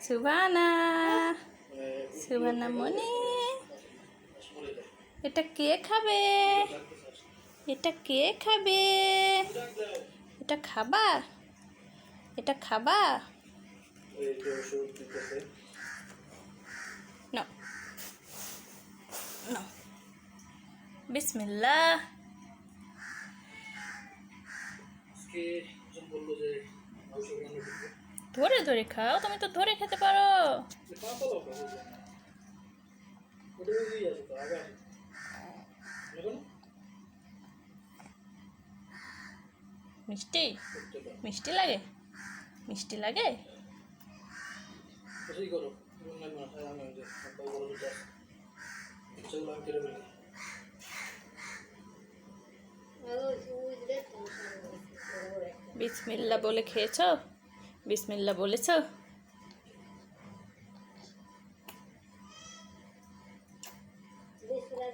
সুবানা, সুবানা মনি, এটা কে খাবে? এটা কে খাবে? এটা খাবা? এটা খাবা? নাও নাও, বিসমিল্লাহ। ধরে ধরে খাও, তুমি তো ধরে খেতে পারো। মিষ্টি মিষ্টি লাগে, মিষ্টি লাগে। বিসমিল্লাহ বলে খেয়েছো? বিসমিল্লাহ বলেছো?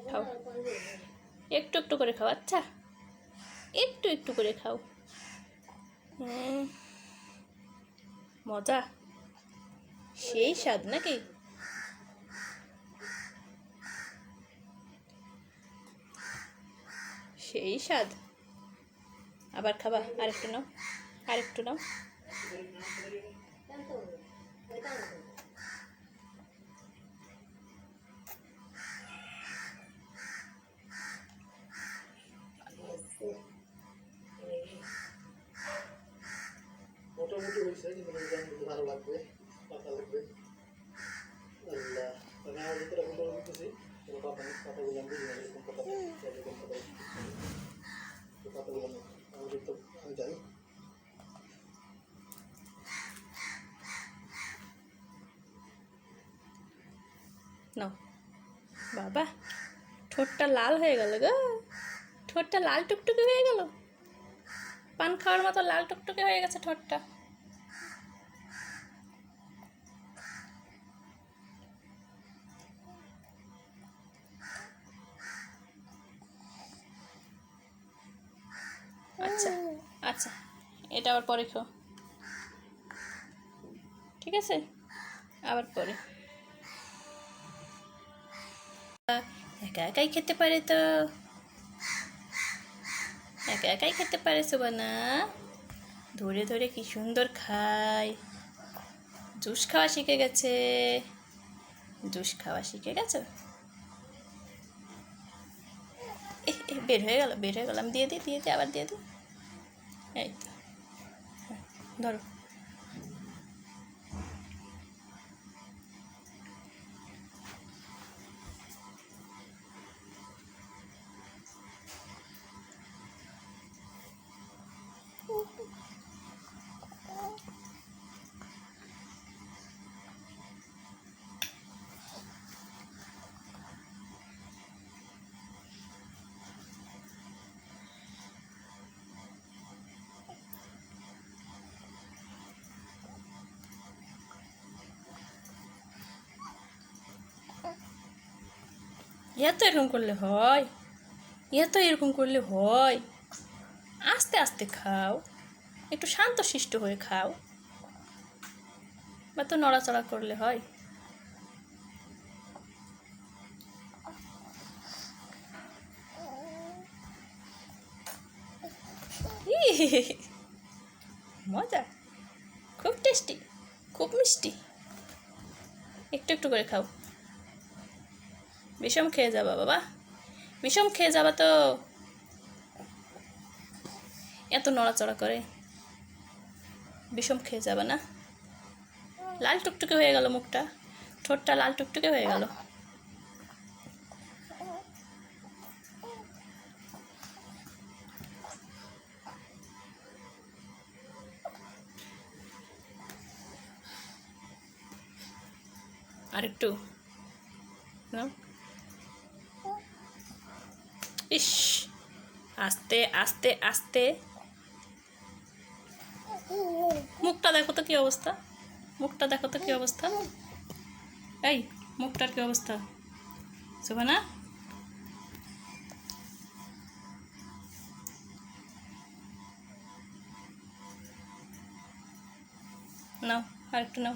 খাও, একটু একটু করে খাও। আচ্ছা, একটু একটু করে খাও। মজা, সেই স্বাদ নাকি? সেই স্বাদ। আবার খাবা? আরেকটু নাও, আরেকটু নাও। মোটামুটি হয়েছে, কিন্তু ভালো লাগবে, পাতা লাগবে। আল্লাহ, আমি আমার ভিতরে ফটো দিতেছি, পাতাগুলো আমি বুঝি না এরকম পাতা, এরকম পাতা, পাতাগুলো আমি তো আমি যাই। নাও বাবা, ঠোঁটটা লাল হয়ে গেল গো, ঠোঁটটা লাল টুকটুকে হয়ে গেল, পান খাওয়ার মতো লাল টুকটুকে হয়ে গেছে ঠোঁটটা। আচ্ছা আচ্ছা, এটা আবার পরে খাও, ঠিক আছে? আবার পরে। একা একাই খেতে পারে তো, একা একাই খেতে পারে সুবানা। ধরে ধরে কি সুন্দর খায়। জুস খাওয়া শিখে গেছে, জুস খাওয়া শিখে গেছো। বের হয়ে গেল, বের হয়ে গেল। আমি দিয়ে দিই, দিয়ে দিই, আবার দিয়ে দিই। এই তো, ধরো। এত এরকম করলে হয়? এত এরকম করলে হয়? আস্তে আস্তে খাও, একটু শান্তশিষ্ট হয়ে খাও, বা তো নড়াচড়া করলে হয়? মজা, খুব টেস্টি, খুব মিষ্টি। একটু একটু করে খাও। বিষম খেয়ে যাবা বাবা, বিষম খেয়ে যাবা তো। এত নড়াচড়া করে, বিষম খেয়ে যাবা না। লাল টুকটুকে হয়ে গেল মুখটা, ঠোঁটটা লাল টুকটুকে হয়ে গেল। আরেকটু নাও। ইস, আস্তে আস্তে আস্তে। মুখটা দেখো তো কি অবস্থা, মুখটা দেখো তো কি অবস্থা। এই মুখটার কি অবস্থা সুবানা? নাও, আরেকটু নাও।